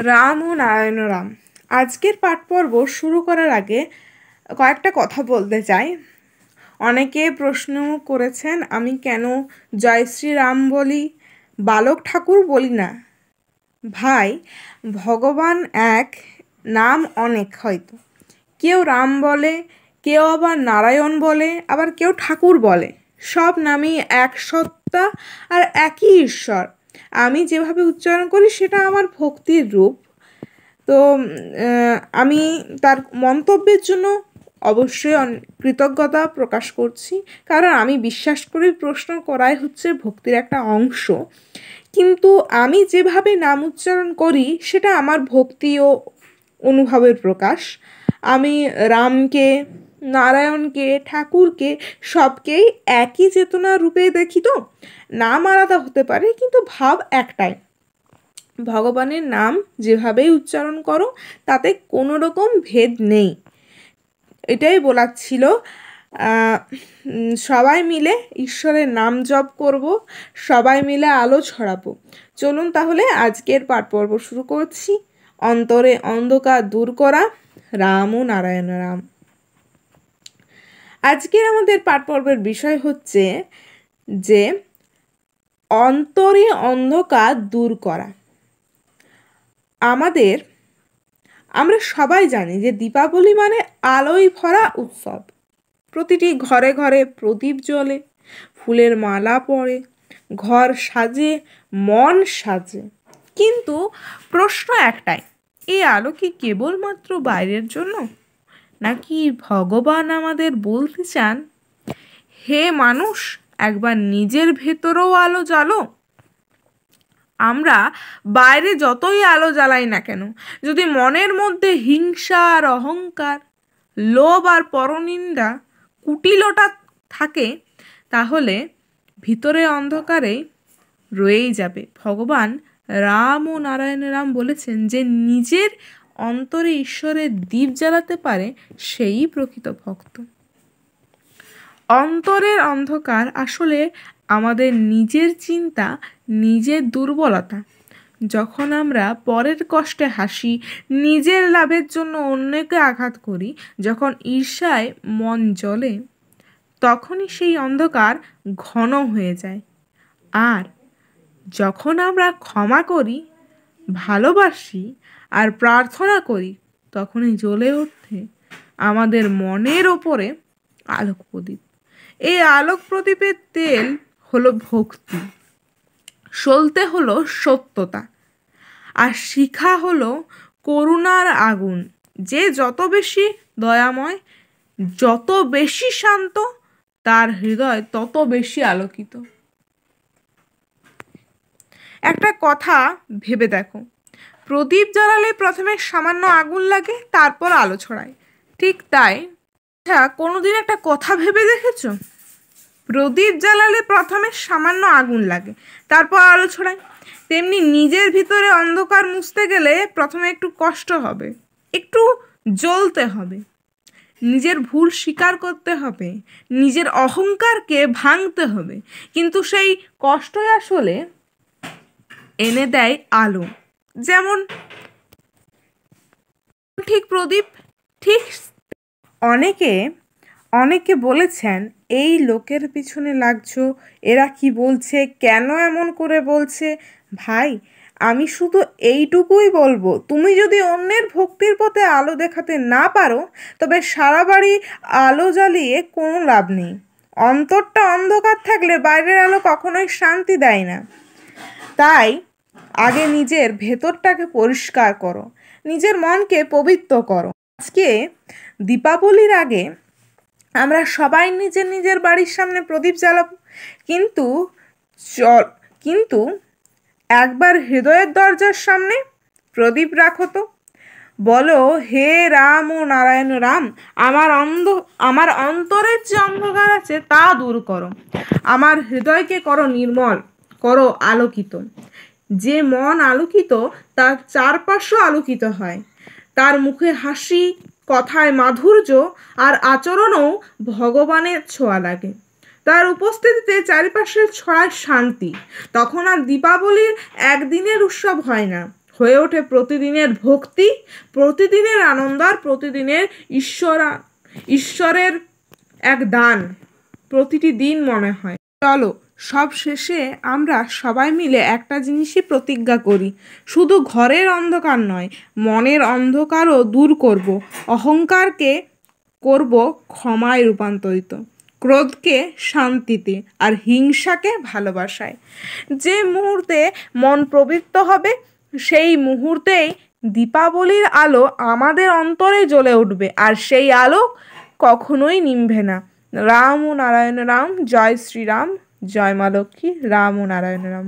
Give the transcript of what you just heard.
রাম ও নারায়ণ রাম। আজকের পাঠ পর্ব শুরু করার আগে কয়েকটা কথা বলতে চাই। অনেকে প্রশ্ন করেছেন আমি কেন জয় শ্রীরাম বলি, বালক ঠাকুর বলি না। ভাই, ভগবান এক, নাম অনেক। হয়তো কেউ রাম বলে, কেউ আবার নারায়ণ বলে, আবার কেউ ঠাকুর বলে। সব নামই এক সত্তা আর একই ঈশ্বর। আমি যেভাবে উচ্চারণ করি সেটা আমার ভক্তির রূপ। তো আমি তার মন্তব্যের জন্য অবশ্যই কৃতজ্ঞতা প্রকাশ করছি, কারণ আমি বিশ্বাস করি প্রশ্ন করাই হচ্ছে ভক্তির একটা অংশ। কিন্তু আমি যেভাবে নাম উচ্চারণ করি সেটা আমার ভক্তি ও অনুভবের প্রকাশ। আমি রামকে, নারায়ণকে, ঠাকুরকে সবকেই একই চেতনা রূপে দেখি। তো নাম আলাদা হতে পারে কিন্তু ভাব একটাই। ভগবানের নাম যেভাবেই উচ্চারণ করো তাতে কোনো রকম ভেদ নেই, এটাই বলার ছিল। সবাই মিলে ঈশ্বরের নাম জপ করব, সবাই মিলে আলো ছড়াবো। চলুন তাহলে আজকের পাঠ পর্ব শুরু করছি। অন্তরে অন্ধকার দূর করা, রাম ও নারায়ণ রাম। আজকের আমাদের পাঠ পর্বের বিষয় হচ্ছে যে অন্তরে অন্ধকার দূর করা। আমরা সবাই জানি যে দীপাবলি মানে আলোয় ভরা উৎসব। প্রতিটি ঘরে ঘরে প্রদীপ জ্বলে, ফুলের মালা পড়ে, ঘর সাজে, মন সাজে। কিন্তু প্রশ্ন একটাই, এই আলো কি কেবলমাত্র বাইরের জন্য, নাকি ভগবান আমাদের বলতে চান, হে মানুষ, একবার নিজের ভেতরেও আলো জ্বালো? আমরা বাইরে যতই আলো জ্বালাই না কেন, যদি মনের মধ্যে হিংসা আর অহংকার, লোভ আর পরনিন্দা, কুটিলতা থাকে, তাহলে ভিতরে অন্ধকারে রয়েই যাবে। ভগবান রাম ও নারায়ণ রাম বলেছেন যে নিজের অন্তরে ঈশ্বরের দীপ জ্বালাতে পারে সেই প্রকৃত ভক্ত। অন্তরের অন্ধকার আসলে আমাদের নিজের চিন্তা, নিজের দুর্বলতা। যখন আমরা পরের কষ্টে হাসি, নিজের লাভের জন্য অন্যকে আঘাত করি, যখন ঈর্ষায় মন জ্বলে, তখনই সেই অন্ধকার ঘন হয়ে যায়। আর যখন আমরা ক্ষমা করি, ভালোবাসি আর প্রার্থনা করি, তখনই জ্বলে ওঠে আমাদের মনের ওপরে আলোক প্রদীপ। এই আলোক প্রদীপের তেল হলো ভক্তি, সলতে হলো সত্যতা, আর শিখা হলো করুণার আগুন। যে যত বেশি দয়াময়, যত বেশি শান্ত, তার হৃদয় তত বেশি আলোকিত। একটা কথা ভেবে দেখো, প্রদীপ জ্বালালে প্রথমে সামান্য আগুন লাগে, তারপর আলো ছড়ায়। ঠিক তাই, কোনোদিন একটা কথা ভেবে দেখেছো? প্রদীপ জ্বালালে প্রথমে সামান্য আগুন লাগে, তারপর আলো ছড়ায়। তেমনি নিজের ভিতরে অন্ধকার মুছতে গেলে প্রথমে একটু কষ্ট হবে, একটু জ্বলতে হবে, নিজের ভুল স্বীকার করতে হবে, নিজের অহংকারকে ভাঙতে হবে। কিন্তু সেই কষ্টই আসলে এনে দেয় আলো। যেমন ঠিক প্রদীপ, ঠিক অনেকে বলেছেন এই লোকের পিছনে লাগছো, এরা কি বলছে, কেন এমন করে বলছে। ভাই, আমি শুধু এইটুকুই বলবো, তুমি যদি অন্যের ভক্তির পথে আলো দেখাতে না পারো, তবে সারা বাড়ি আলো জ্বালিয়ে কোনো লাভ নেই। অন্তরটা অন্ধকার থাকলে বাইরের আলো কখনোই শান্তি দেয় না। তাই আগে নিজের ভেতরটাকে পরিষ্কার করো, নিজের মনকে পবিত্র করো। আজকে দীপাবলির আগে আমরা সবাই নিজের নিজের বাড়ির সামনে প্রদীপ জ্বালাবো, কিন্তু একবার হৃদয়ের দরজার সামনে প্রদীপ রাখো তো। বলো, হে রাম ও নারায়ণ রাম, আমার অন্তরের যে অন্ধকার আছে তা দূর করো, আমার হৃদয়কে করো নির্মল, করো আলোকিত। যে মন আলোকিত, তার চারপাশও আলোকিত হয়। তার মুখে হাসি, কথায় মাধুর্য আর আচরণেও ভগবানের ছোঁয়া লাগে। তার উপস্থিতিতে চারিপাশে ছড়ায় শান্তি। তখন আর দীপাবলির একদিনের উৎসব হয় না, হয়ে ওঠে প্রতিদিনের ভক্তি, প্রতিদিনের আনন্দ আর প্রতিদিনের ঈশ্বরের এক দান প্রতিটি দিন মনে হয়। চলো সব শেষে আমরা সবাই মিলে একটা জিনিসই প্রতিজ্ঞা করি, শুধু ঘরের অন্ধকার নয়, মনের অন্ধকারও দূর করব, অহংকারকে করব ক্ষমায় রূপান্তরিত, ক্রোধকে শান্তিতে আর হিংসাকে ভালোবাসায়। যে মুহূর্তে মন প্রবৃত্ত হবে সেই মুহূর্তেই দীপাবলির আলো আমাদের অন্তরে জ্বলে উঠবে, আর সেই আলো কখনোই নিভবে না। রাম ও নারায়ণ রাম, জয় শ্রীরাম, জয় মা লক্ষ্মী, রাম ও নারায়ণ রাম।